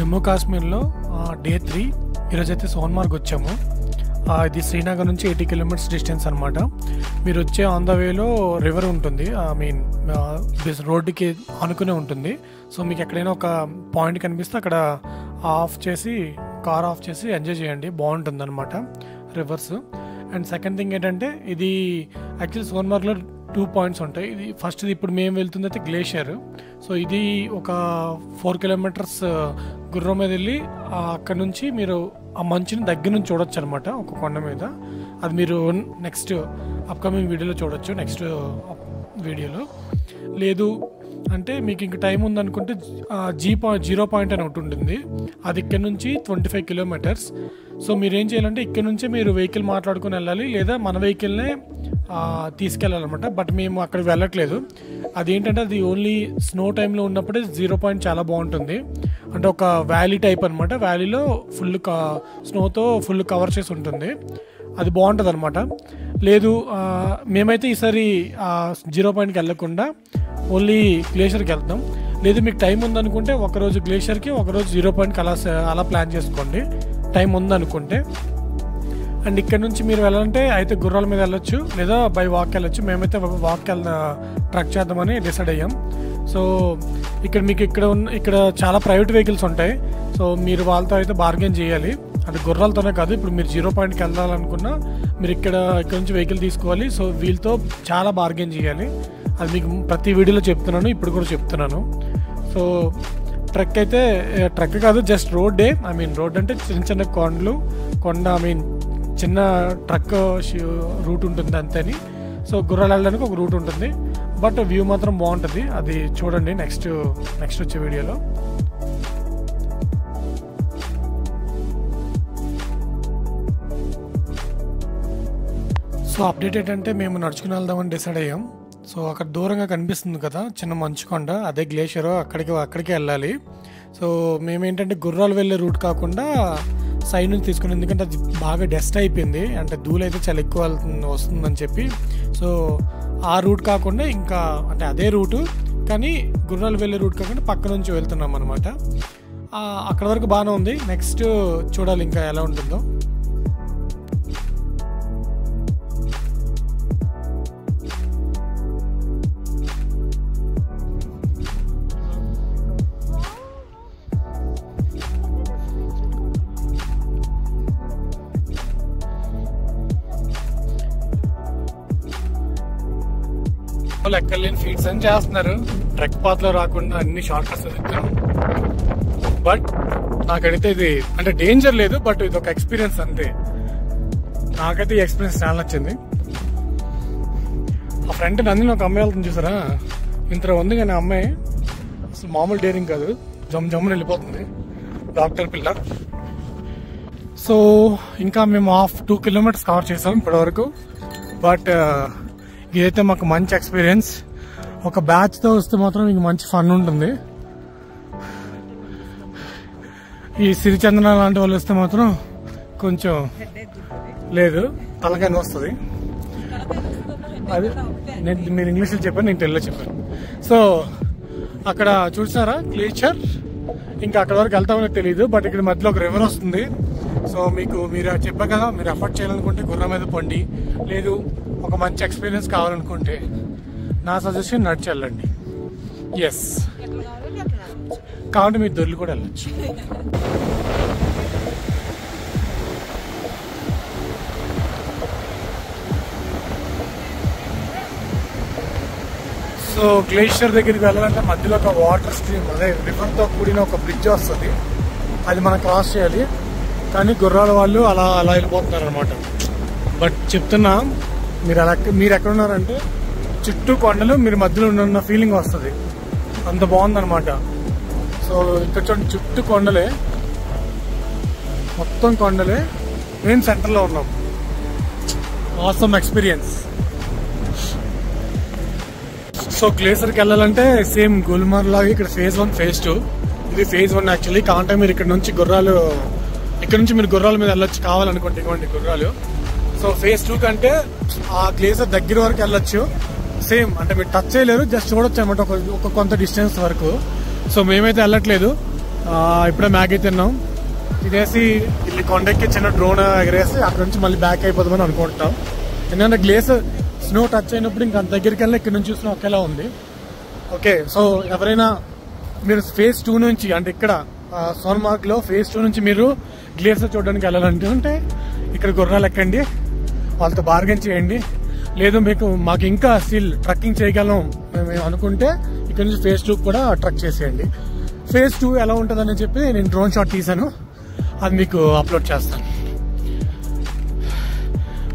జమ్మూ కాశ్మీర్లో డే 3 ఈరోజైతే సోన్మార్గ్ వచ్చాము. ఇది శ్రీనగర్ నుంచి 80 కిలోమీటర్స్ డిస్టెన్స్ అనమాట. మీరు వచ్చే ఆన్ ద వేలో రివర్ ఉంటుంది, రోడ్డుకి ఆనుకునే ఉంటుంది. సో మీకు ఎక్కడైనా ఒక పాయింట్ కనిపిస్తే అక్కడ కార్ ఆఫ్ చేసి ఎంజాయ్ చేయండి, బాగుంటుంది అనమాట రివర్స్. అండ్ సెకండ్ థింగ్ ఏంటంటే, ఇది యాక్చువల్లీ సోన్మార్గ్లో 2 పాయింట్స్ ఉంటాయి. ఇది ఫస్ట్ ఇప్పుడు మేము వెళ్తుంది అయితే గ్లేషియర్. సో ఇది ఒక 4 కిలోమీటర్స్ గుర్రం మీద వెళ్ళి అక్కడ నుంచి మీరు ఆ మంచుని దగ్గర నుంచి చూడొచ్చు అనమాట, ఒక కొండ మీద. అది మీరు నెక్స్ట్ అప్కమింగ్ వీడియోలో చూడొచ్చు. నెక్స్ట్ వీడియోలో లేదు అంటే మీకు ఇంక టైం ఉందనుకుంటే జీరో పాయింట్ అని ఒకటి ఉంటుంది. అది ఇక్కడ నుంచి 25 కిలోమీటర్స్. సో మీరు ఏం చేయాలంటే ఇక్కడ నుంచే మీరు వెహికల్ మాట్లాడుకుని వెళ్ళాలి, లేదా మన వెహికల్నే తీసుకెళ్ళాలన్నమాట. బట్ మేము అక్కడికి వెళ్ళట్లేదు. అదేంటంటే అది ఓన్లీ స్నో టైంలో ఉన్నప్పుడే 0 పాయింట్ చాలా బాగుంటుంది. అంటే ఒక వ్యాలీ టైప్ అనమాట. వ్యాలీలో ఫుల్ స్నోతో ఫుల్ కవర్ చేసి ఉంటుంది, అది బాగుంటుంది అనమాట. లేదు మేమైతే ఈసారి 0 పాయింట్కి వెళ్ళకుండా ఓన్లీ గ్లేషియర్కి వెళ్తాం. లేదు మీకు టైం ఉందనుకుంటే ఒకరోజు గ్లేషియర్కి, ఒకరోజు 0 పాయింట్కి అలా ప్లాన్ చేసుకోండి, టైం ఉందనుకుంటే. అండ్ ఇక్కడ నుంచి మీరు వెళ్ళాలంటే అయితే గుర్రాల మీద వెళ్ళొచ్చు, లేదా బై వాక్ వెళ్ళొచ్చు. మేమైతే వాక్ ట్రక్ చేద్దామని డిసైడ్ అయ్యాం. సో మీకు ఇక్కడ చాలా ప్రైవేట్ వెహికల్స్ ఉంటాయి. సో మీరు వాళ్ళతో అయితే బార్గెన్ చేయాలి. అంటే గుర్రాలతోనే కాదు, ఇప్పుడు మీరు 0 పాయింట్కి వెళ్ళాలనుకున్నా మీరు ఇక్కడ నుంచి వెహికల్ తీసుకోవాలి. సో వీళ్ళతో చాలా బార్గెన్ చేయాలి. అది మీకు ప్రతి వీడియోలో చెప్తున్నాను, ఇప్పుడు కూడా చెప్తున్నాను. సో ట్రక్ కాదు, జస్ట్ రోడ్ అంటే చిన్న కొండ చిన్న ట్రక్ రూట్ ఉంటుంది అంతేని. సో గుర్రాలు వెళ్ళడానికి ఒక రూట్ ఉంటుంది, బట్ వ్యూ మాత్రం బాగుంటుంది. అది చూడండి నెక్స్ట్ వచ్చే వీడియోలో. సో అప్డేట్ ఏంటంటే, మేము నడుచుకుని వెళ్దామని డిసైడ్ అయ్యాం. సో అక్కడ దూరంగా కనిపిస్తుంది కదా చిన్న మంచు కొండ, అదే గ్లేషియర్, అక్కడికే వెళ్ళాలి. సో మేమేంటంటే గుర్రాలు వెళ్ళే రూట్ కాకుండా సైడ్ నుంచి తీసుకుని, ఎందుకంటే అది బాగా డస్ట్ అయిపోయింది, అంటే ధూళి అయితే చాలా ఎక్కువ వస్తుందని చెప్పి. సో ఆ రూట్ కాకుండా ఇంకా అంటే అదే రూటు, కానీ గుర్రాలు వెళ్ళే రూట్ కాకుండా పక్క నుంచి వెళ్తున్నాం అనమాట. అక్కడ వరకు బాగానే ఉంది. నెక్స్ట్ చూడాలి ఇంకా ఎలా ఉంటుందో. ఎక్కలేని ఫీట్స్ అని చేస్తున్నారు, ట్రెక్ పాత్ లో రాకుండా అన్ని షార్ట్ కట్స్ వెళ్తాం. బట్ నాకైతే ఇది అంటే డేంజర్ లేదు, బట్ ఇది ఒక ఎక్స్పీరియన్స్ అంతే. నాకైతే ఈ ఎక్స్పీరియన్స్ చాలా నచ్చింది. ఆ ఫ్రంట్ నందిని ఒక అమ్మాయి వెళ్తుంది చూసారా, ఇంత ఉంది, కానీ ఆ అమ్మాయి అసలు మామూలు డేరింగ్ కాదు, జమ్ముని వెళ్ళిపోతుంది, డాక్టర్ పిల్ల. సో ఇంకా మేము 2 కిలోమీటర్స్ కవర్ చేసాం ఇప్పటి వరకు. బట్ ఇదైతే మాకు మంచి ఎక్స్పీరియన్స్. ఒక బ్యాచ్ తో వస్తే మాత్రం ఇంక మంచి ఫన్ ఉంటుంది. ఈ సిరిచందన లాంటి వాళ్ళు వస్తే మాత్రం కొంచెం లేదు, తలకాయ వస్తుంది. అది మీరు ఇంగ్లీష్లో చెప్పారు, నేను తెలుగులో చెప్పాను. సో అక్కడ చూసారా గ్లేషియర్, ఇంకా అక్కడ వరకు వెళ్తామని తెలియదు. బట్ ఇక్కడ మధ్యలో ఒక రివర్ వస్తుంది. సో మీరు చెప్పారు కదా, మీరు ఎఫర్ట్ చేయాలనుకుంటే గుర్రం మీద పండి, లేదు ఒక మంచి ఎక్స్పీరియన్స్ కావాలనుకుంటే నా సజెషన్ నడిచి వెళ్ళండి. ఎస్, కాబట్టి మీరు దొర్లు కూడా వెళ్ళచ్చు. సో గ్లేషియర్ దగ్గరికి వెళ్ళాలంటే మధ్యలో ఒక వాటర్ స్ట్రీమ్, అదే రివర్తో కూడిన ఒక బ్రిడ్జ్ వస్తుంది, అది మనం క్రాస్ చేయాలి. కానీ గుర్రాల వాళ్ళు అలా వెళ్ళిపోతున్నారు అనమాట. బట్ చెప్తున్నా, మీరు ఎక్కడ ఉన్నారంటే చుట్టూ కొండలు, మీరు మధ్యలో ఉన్న ఫీలింగ్ వస్తుంది, అంత బాగుందనమాట. సో ఇక్కడ చూడండి, చుట్టూ కొండలే, మొత్తం కొండలే, మేము సెంటర్లో ఉన్నాం. Awesome experience. సో గ్లేషియర్కి వెళ్ళాలంటే సేమ్ గుల్మార్గ్ లాగా ఇక్కడ phase 1 phase 2. ఇది phase 1 యాక్చువల్లీ. కావాలంటే మీరు ఇక్కడ నుంచి మీరు గుర్రాల మీద వెళ్ళొచ్చు కావాలనుకుంటే, ఇవ్వండి గుర్రాలు. సో phase 2 కంటే ఆ గ్లేషియర్ దగ్గర వరకు వెళ్ళొచ్చు. సేమ్ అంటే మీరు టచ్ చేయలేరు, జస్ట్ చూడొచ్చు అనమాట ఒక కొంత డిస్టెన్స్ వరకు. సో మేమైతే వెళ్ళట్లేదు, ఇప్పుడే మ్యాగీ తిన్నాం. తినేసి ఇల్లు కొండెక్కి చిన్న డ్రోన్ ఎగరేసి అక్కడ నుంచి మళ్ళీ బ్యాక్ అయిపోదామని అనుకుంటాం. ఎందుకంటే గ్లేస్ స్నో టచ్ అయినప్పుడు ఇంకా అంత దగ్గరికి వెళ్ళి ఇక్కడ నుంచి చూసిన ఒకేలా ఉంది. ఓకే, సో ఎవరైనా మీరు ఫేజ్ 2 నుంచి అంటే ఇక్కడ సోన్మార్గ్లో ఫేజ్ 2 నుంచి మీరు గ్లేసియర్ చూడడానికి వెళ్ళాలంటే ఇక్కడ గుర్రాలు ఎక్కండి, వాళ్ళతో బార్గెన్ చేయండి. లేదు మాకు ఇంకా స్టిల్ ట్రక్కింగ్ చేయగలం మేము అనుకుంటే ఇక్కడ నుంచి ఫేజ్ 2 కూడా ట్రక్ చేసేయండి. ఫేజ్ 2 ఎలా ఉంటుందని చెప్పి నేను డ్రోన్ షాట్ తీసాను, అది మీకు అప్లోడ్ చేస్తాను.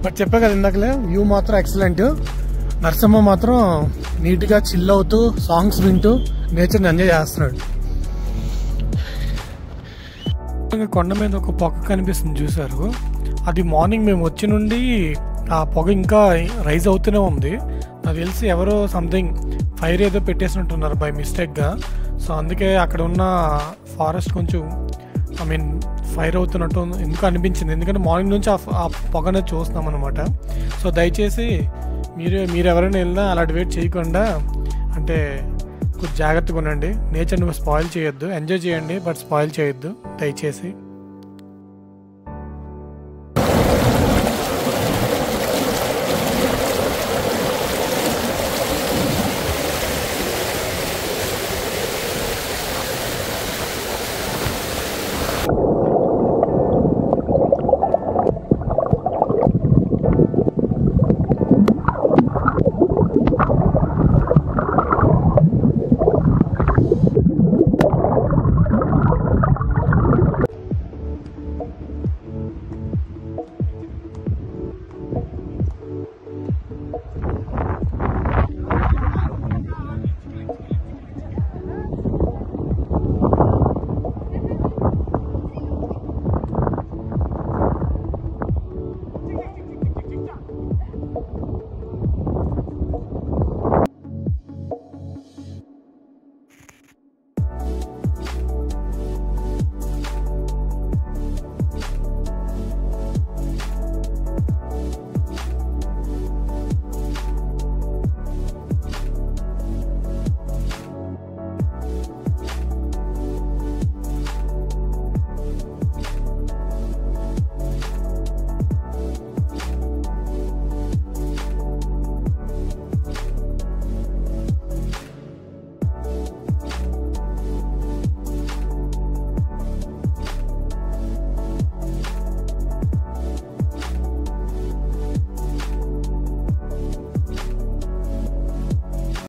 బట్ చెప్పా కదా ఇందాకలే, వ్యూ మాత్రం ఎక్సలెంట్. నరసింహ మాత్రం నీట్గా చిల్ అవుతూ సాంగ్స్ వింటూ నేచర్ని ఎంజాయ్ చేస్తున్నాడు. కొండ మీద ఒక పొగ కనిపిస్తుంది చూసారు, అది మార్నింగ్ మేము వచ్చి నుండి ఆ పొగ ఇంకా రైజ్ అవుతూనే ఉంది. నాకు తెలిసి ఎవరో సంథింగ్ ఫైర్ ఏదో పెట్టేసినట్టున్నారు బై మిస్టేక్గా. సో అందుకే అక్కడ ఉన్న ఫారెస్ట్ కొంచెం ఫైర్ అవుతున్నట్టు ఎందుకు అనిపించింది, ఎందుకంటే మార్నింగ్ నుంచి ఆ పొగనే చూస్తున్నాం అనమాట. సో దయచేసి మీరు ఎవరైనా వెళ్ళినా అలాంటి వెయిట్ చేయకుండా అంటే కొంచెం జాగ్రత్తగా ఉండండి. నేచర్ని స్పాయిల్ చేయొద్దు, ఎంజాయ్ చేయండి బట్ స్పాయిల్ చేయొద్దు దయచేసి.